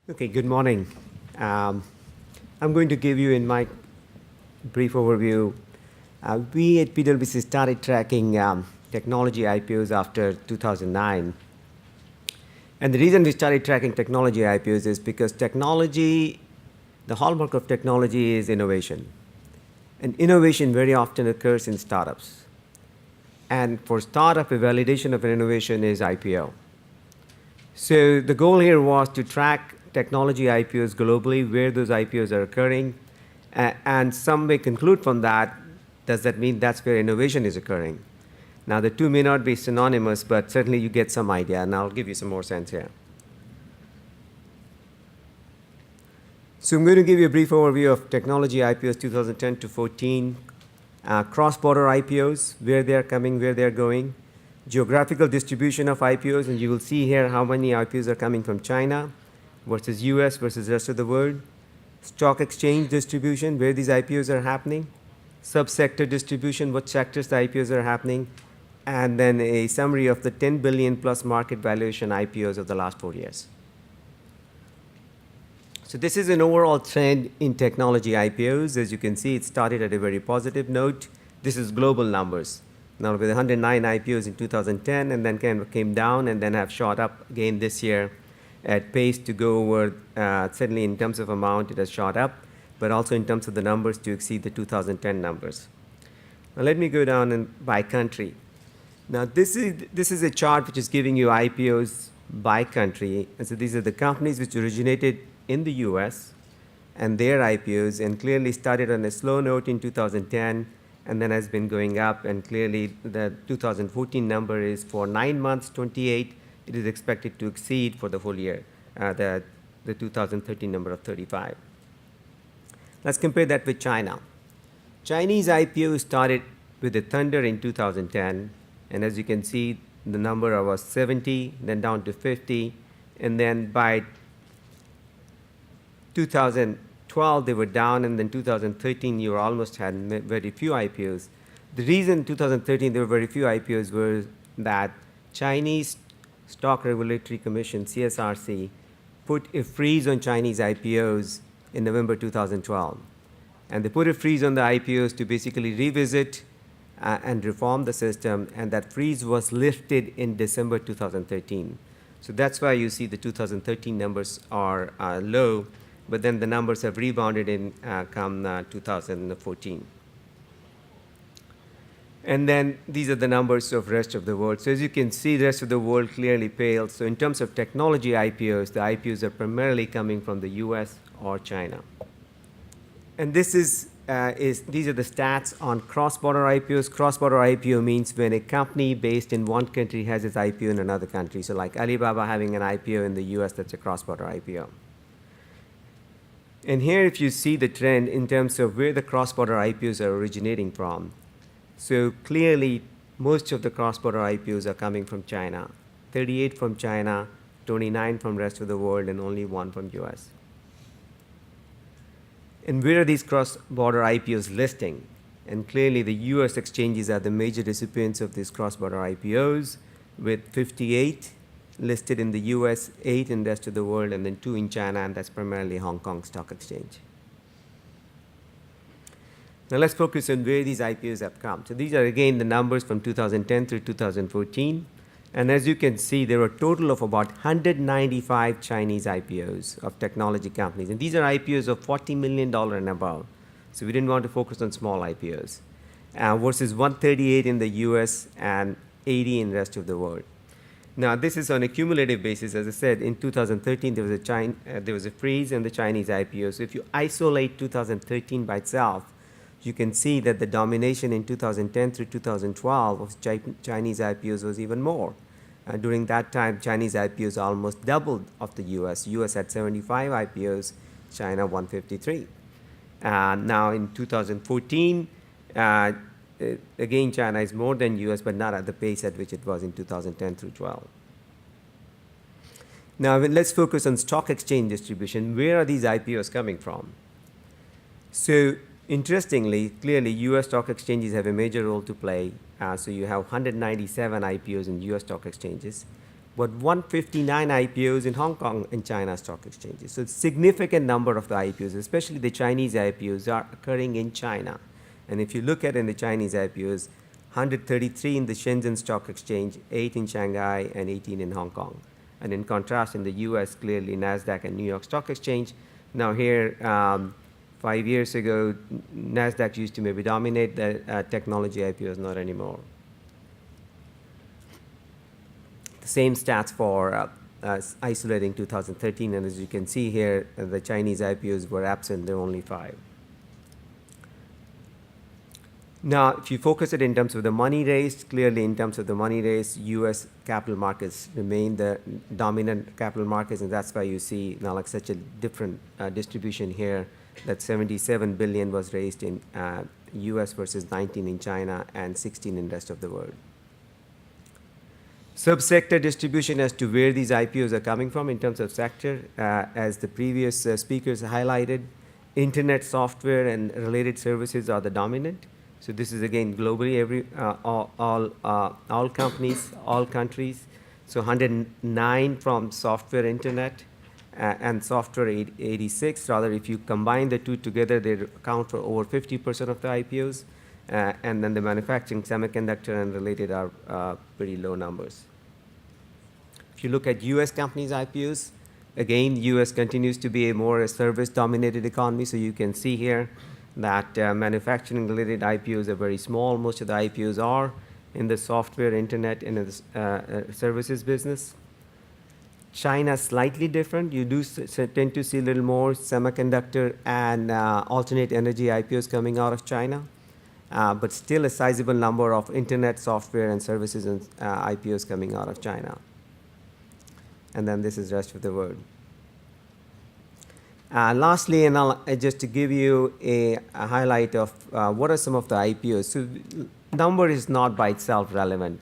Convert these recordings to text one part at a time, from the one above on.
Okay, good morning. Um, I'm going to give you in my brief overview. We at PwC started tracking technology IPOs after 2009. And the reason we started tracking technology IPOs is because technology, the hallmark of technology is innovation. And innovation very often occurs in startups. And for startup, a validation of an innovation is IPO. So the goal here was to track technology IPOs globally, where those IPOs are occurring, and some may conclude from that, does that mean that's where innovation is occurring? Now, the two may not be synonymous, but certainly you get some idea, and I'll give you some more sense here. So I'm going to give you a brief overview of technology IPOs 2010 to 14, cross-border IPOs, where they're coming, where they're going, geographical distribution of IPOs, and you will see here how many IPOs are coming from China versus US versus rest of the world, stock exchange distribution, where these IPOs are happening, subsector distribution, what sectors the IPOs are happening, and then a summary of the 10 billion plus market valuation IPOs of the last 4 years. So this is an overall trend in technology IPOs. As you can see, it started at a very positive note. This is global numbers. Now with 109 IPOs in 2010, and then kind of came down and then have shot up again this year at pace to go over, certainly in terms of amount, it has shot up, but also in terms of the numbers to exceed the 2010 numbers. Now let me go down and by country. Now this is a chart which is giving you IPOs by country. And so these are the companies which originated in the US and their IPOs, and clearly started on a slow note in 2010 and then has been going up, and clearly the 2014 number is for 9 months, 28. It is expected to exceed for the whole year, the 2013 number of 35. Let's compare that with China. Chinese IPO started with a thunder in 2010, and as you can see, the number was 70, then down to 50, and then by 2012 they were down, and then 2013 you almost had very few IPOs. The reason 2013 there were very few IPOs was that Chinese Stock Regulatory Commission, CSRC, put a freeze on Chinese IPOs in November 2012. And they put a freeze on the IPOs to basically revisit and reform the system, and that freeze was lifted in December 2013. So that's why you see the 2013 numbers are low, but then the numbers have rebounded in come 2014. And then these are the numbers of rest of the world. So as you can see, the rest of the world clearly pales. So in terms of technology IPOs, the IPOs are primarily coming from the US or China. And this is these are the stats on cross-border IPOs. Cross-border IPO means when a company based in one country has its IPO in another country. So like Alibaba having an IPO in the US, that's a cross-border IPO. And here if you see the trend in terms of where the cross-border IPOs are originating from. So clearly, most of the cross-border IPOs are coming from China. 38 from China, 29 from rest of the world, and only 1 from US. And where are these cross-border IPOs listing? And clearly, the US exchanges are the major recipients of these cross-border IPOs, with 58 listed in the US, 8 in the rest of the world, and then 2 in China, and that's primarily Hong Kong Stock Exchange. Now let's focus on where these IPOs have come. So these are again the numbers from 2010 through 2014. And as you can see, there were a total of about 195 Chinese IPOs of technology companies. And these are IPOs of $40 million and above. So we didn't want to focus on small IPOs. Versus 138 in the US and 80 in the rest of the world. Now this is on a cumulative basis. As I said, in 2013 there was a freeze in the Chinese IPOs. So if you isolate 2013 by itself, you can see that the domination in 2010 through 2012 of Chinese IPOs was even more. During that time, Chinese IPOs almost doubled of the US. US had 75 IPOs, China 153. Now in 2014, again, China is more than US, but not at the pace at which it was in 2010 through 12. Now let's focus on stock exchange distribution. Where are these IPOs coming from? So interestingly, clearly, US stock exchanges have a major role to play. So you have 197 IPOs in US stock exchanges. but 159 IPOs in Hong Kong and China stock exchanges. So significant number of the IPOs, especially the Chinese IPOs, are occurring in China. And if you look at in the Chinese IPOs, 133 in the Shenzhen Stock Exchange, 8 in Shanghai, and 18 in Hong Kong. And in contrast, in the US, clearly NASDAQ and New York Stock Exchange. Now here, 5 years ago, NASDAQ used to maybe dominate the technology IPOs, not anymore. The same stats for isolating 2013, and as you can see here, the Chinese IPOs were absent, there were only 5. Now, if you focus it in terms of the money raised, clearly in terms of the money raised, US capital markets remain the dominant capital markets, and that's why you see now like such a different distribution here, that 77 billion was raised in US versus 19 in China and 16 in the rest of the world. Subsector distribution as to where these IPOs are coming from in terms of sector, as the previous speakers highlighted, internet software and related services are the dominant. So this is again globally, all companies, all countries. So 109 from software, internet, and software 86. Rather, if you combine the two together, they account for over 50% of the IPOs. And then the manufacturing, semiconductor, and related are pretty low numbers. If you look at US companies' IPOs, again, US continues to be a more service-dominated economy. So you can see here that manufacturing-related IPOs are very small. Most of the IPOs are in the software, internet, and the services business. China slightly different. You do tend to see a little more semiconductor and alternate energy IPOs coming out of China, but still a sizable number of internet, software, and services and IPOs coming out of China. And then this is the rest of the world. Lastly, and just to give you a highlight of what are some of the IPOs. So number is not by itself relevant.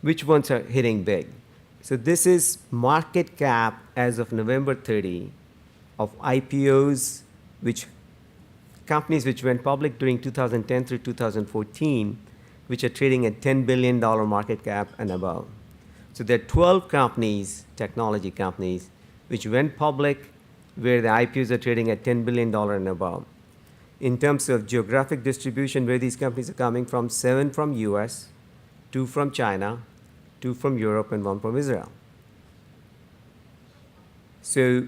Which ones are hitting big? So this is market cap as of November 30 of IPOs, which companies which went public during 2010 through 2014, which are trading at $10 billion market cap and above. So there are 12 companies, technology companies, which went public where the IPOs are trading at $10 billion and above. In terms of geographic distribution, where these companies are coming from, 7 from US, 2 from China, 2 from Europe, and 1 from Israel. So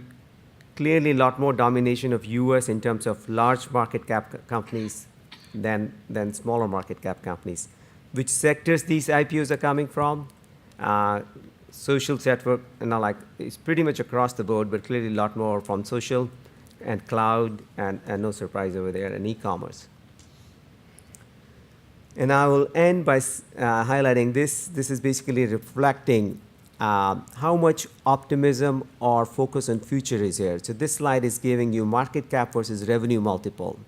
clearly a lot more domination of US in terms of large market cap companies than smaller market cap companies. Which sectors these IPOs are coming from? Social network, like it's pretty much across the board, but clearly a lot more from social and cloud, and no surprise over there, and e-commerce. And I will end by highlighting this. This is basically reflecting how much optimism or focus on future is here. So this slide is giving you market cap versus revenue multiple.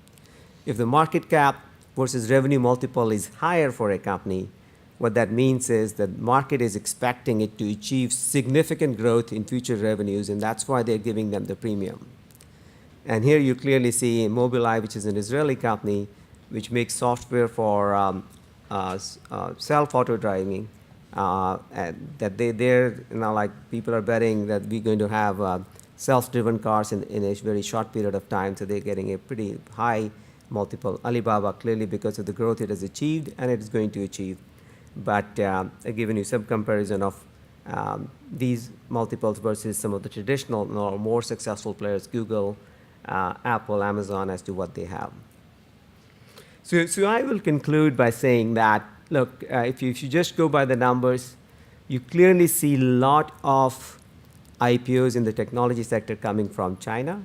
If the market cap versus revenue multiple is higher for a company, what that means is that market is expecting it to achieve significant growth in future revenues, and that's why they're giving them the premium. And here you clearly see Mobileye, which is an Israeli company, which makes software for self-auto driving, and that they're like people are betting that we're going to have self-driven cars in a very short period of time, so they're getting a pretty high multiple. Alibaba, clearly because of the growth it has achieved and it is going to achieve. But I've given you some comparison of these multiples versus some of the traditional or more successful players, Google, Apple, Amazon, as to what they have. So I will conclude by saying that, look, if you just go by the numbers, you clearly see a lot of IPOs in the technology sector coming from China.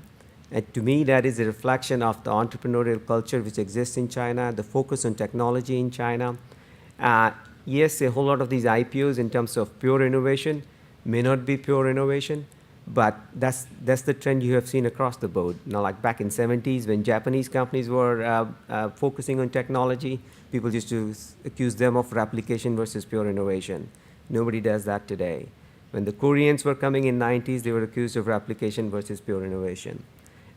And to me, that is a reflection of the entrepreneurial culture which exists in China, the focus on technology in China. Yes, a whole lot of these IPOs in terms of pure innovation may not be pure innovation, but that's the trend you have seen across the board. Now, like back in 70s when Japanese companies were focusing on technology, people used to accuse them of replication versus pure innovation. Nobody does that today. When the Koreans were coming in 90s, they were accused of replication versus pure innovation.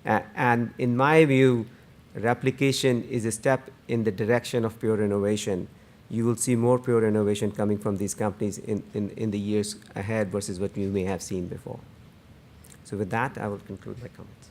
And in my view, replication is a step in the direction of pure innovation. you will see more pure innovation coming from these companies in the years ahead versus what we may have seen before. So with that, I will conclude my comments.